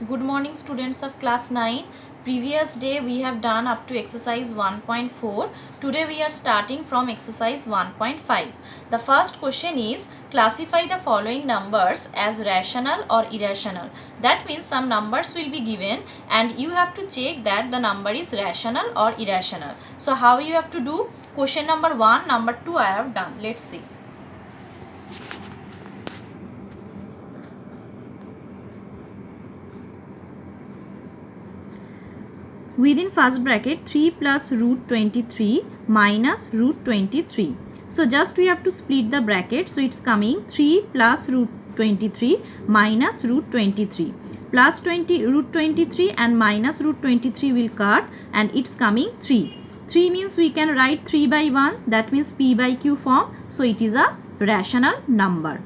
Good morning students of class 9. Previous day we have done up to exercise 1.4. Today we are starting from exercise 1.5. The first question is classify the following numbers as rational or irrational. That means some numbers will be given and you have to check that the number is rational or irrational. So how you have to do? Question number 1, number 2 I have done. Let's see. Within first bracket 3 plus root 23 minus root 23. So just we have to split the bracket. So it's coming 3 plus root 23 minus root 23. Plus root 23 and minus root 23 will cut and it's coming 3. 3 means we can write 3 by 1, that means p by q form. So it is a rational number.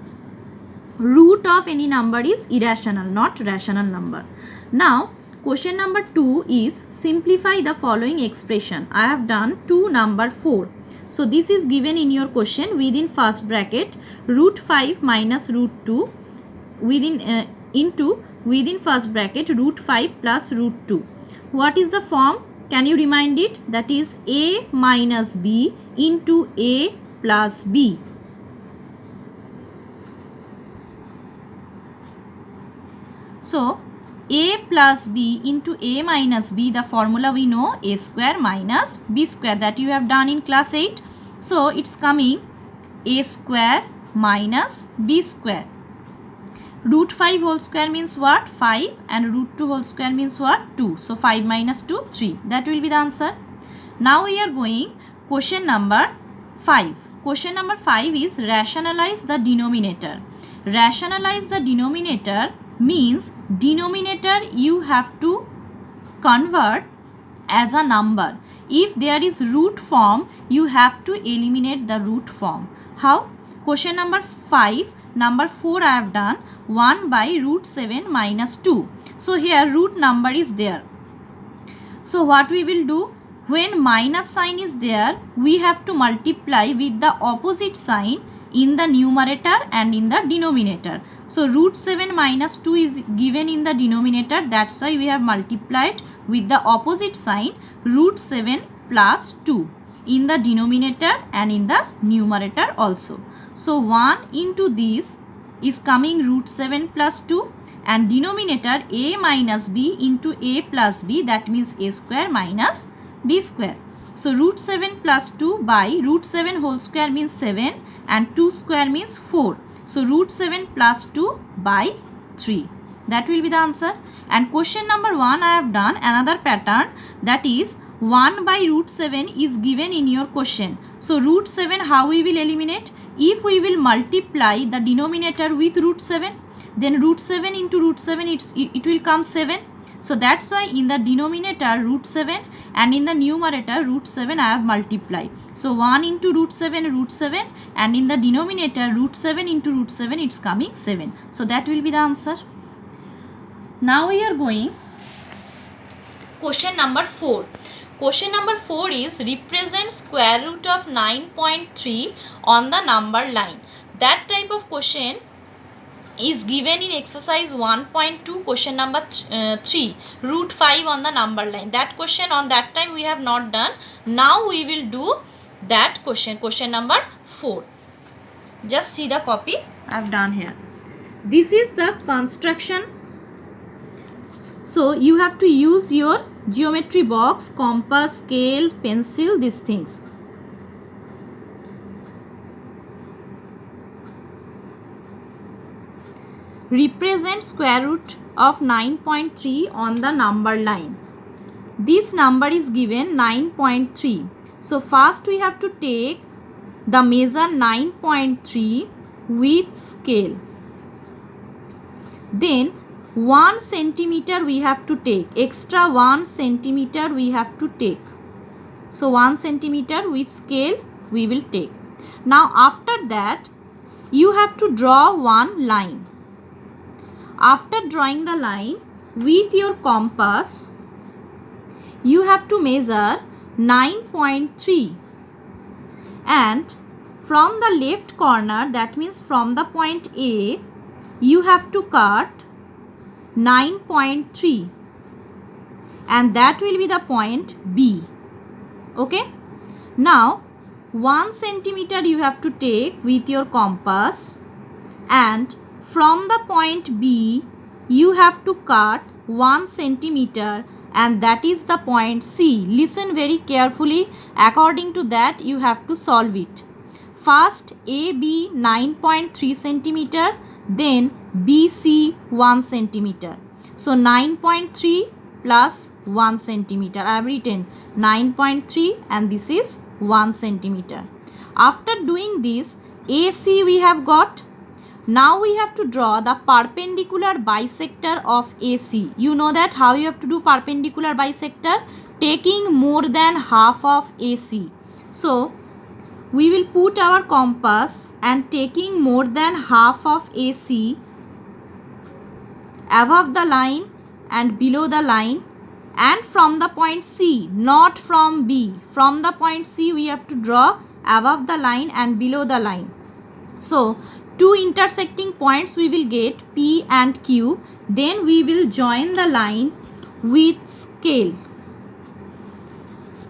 Root of any number is irrational, not rational number. Now question number 2 is simplify the following expression. I have done 2 number 4. So this is given in your question within first bracket root 5 minus root 2 within first bracket root 5 plus root 2. What is the form? Can you remind it? That is a minus b into a plus b. So a plus b into a minus b, the formula we know, a square minus b square, that you have done in class 8. So it's coming a square minus b square. Root 5 whole square means what? 5, and root 2 whole square means what? 2. So 5 minus 2, 3. That will be the answer. Now we are going question number 5. Question number 5 is rationalize the denominator. Rationalize the denominator means denominator you have to convert as a number. If there is root form, you have to eliminate the root form. How? Question number 5, number 4 I have done 1 by root 7 minus 2. So here root number is there. So what we will do? When minus sign is there, we have to multiply with the opposite sign in the numerator and in the denominator. So root 7 minus 2 is given in the denominator. That's why we have multiplied with the opposite sign root 7 plus 2 in the denominator and in the numerator also. So 1 into this is coming root 7 plus 2 and denominator a minus b into a plus b, that means a square minus b square. So root 7 plus 2 by root 7 whole square means 7 and 2 square means 4. So root 7 plus 2 by 3. That will be the answer. And question number 1 I have done another pattern, that is 1 by root 7 is given in your question. So root 7 how we will eliminate? If we will multiply the denominator with root 7, then root 7 into root 7 it will come 7. So that's why in the denominator root 7 and in the numerator root 7 I have multiplied. So 1 into root 7 and in the denominator root 7 into root 7 it's coming 7. So that will be the answer. Now we are going question number 4. Question number 4 is represent square root of 9.3 on the number line. That type of question is given in exercise 1.2 question number 3 root 5 on the number line. That question on that time we have not done. Now we will do that question number 4. Just see the copy I have done here. This is the construction. So you have to use your geometry box, compass, scale, pencil, these things. Represent square root of 9.3 on the number line. This number is given 9.3. So first we have to take the measure 9.3 with scale. Then 1 centimeter we have to take, extra 1 centimeter we have to take. So 1 centimeter with scale we will take. Now after that you have to draw one line. After drawing the line with your compass, you have to measure 9.3 and from the left corner, that means from the point A, you have to cut 9.3 and that will be the point B. Okay. Now 1 centimeter you have to take with your compass, and from the point B you have to cut 1 centimeter, and that is the point C. Listen very carefully. According to that you have to solve it. First AB 9.3 centimeter, then BC 1 centimeter. So 9.3 plus 1 centimeter. I have written 9.3 and this is 1 centimeter. After doing this, AC we have got. Now we have to draw the perpendicular bisector of AC. You know that how you have to do perpendicular bisector? Taking more than half of AC. So we will put our compass and taking more than half of AC above the line and below the line, and from the point C, not from B. From the point C we have to draw above the line and below the line. So two intersecting points we will get P and Q. Then we will join the line with scale.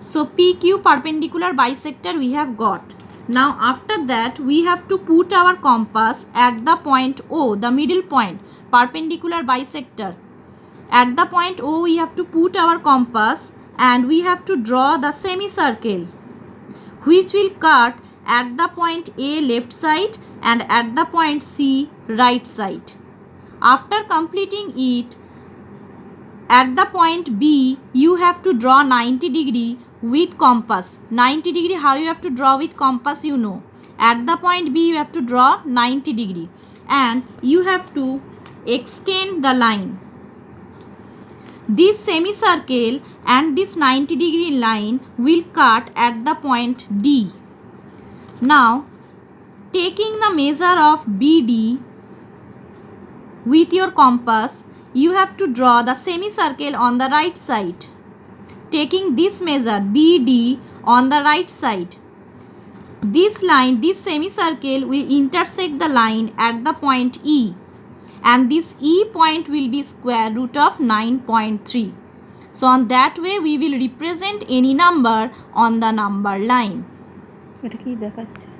So PQ perpendicular bisector we have got. Now after that we have to put our compass at the point O, the middle point, perpendicular bisector. At the point O we have to put our compass and we have to draw the semicircle which will cut at the point A left side and at the point C right side. After completing it, at the point B you have to draw 90 degree with compass. 90 degree how you have to draw with compass, you know. At the point B you have to draw 90 degree and you have to extend the line. This semicircle and this 90 degree line will cut at the point D. Now taking the measure of BD with your compass, you have to draw the semicircle on the right side. Taking this measure BD on the right side, this line, this semicircle will intersect the line at the point E, and this E point will be square root of 9.3. So on that way we will represent any number on the number line. এটা কি দেখাচ্ছে?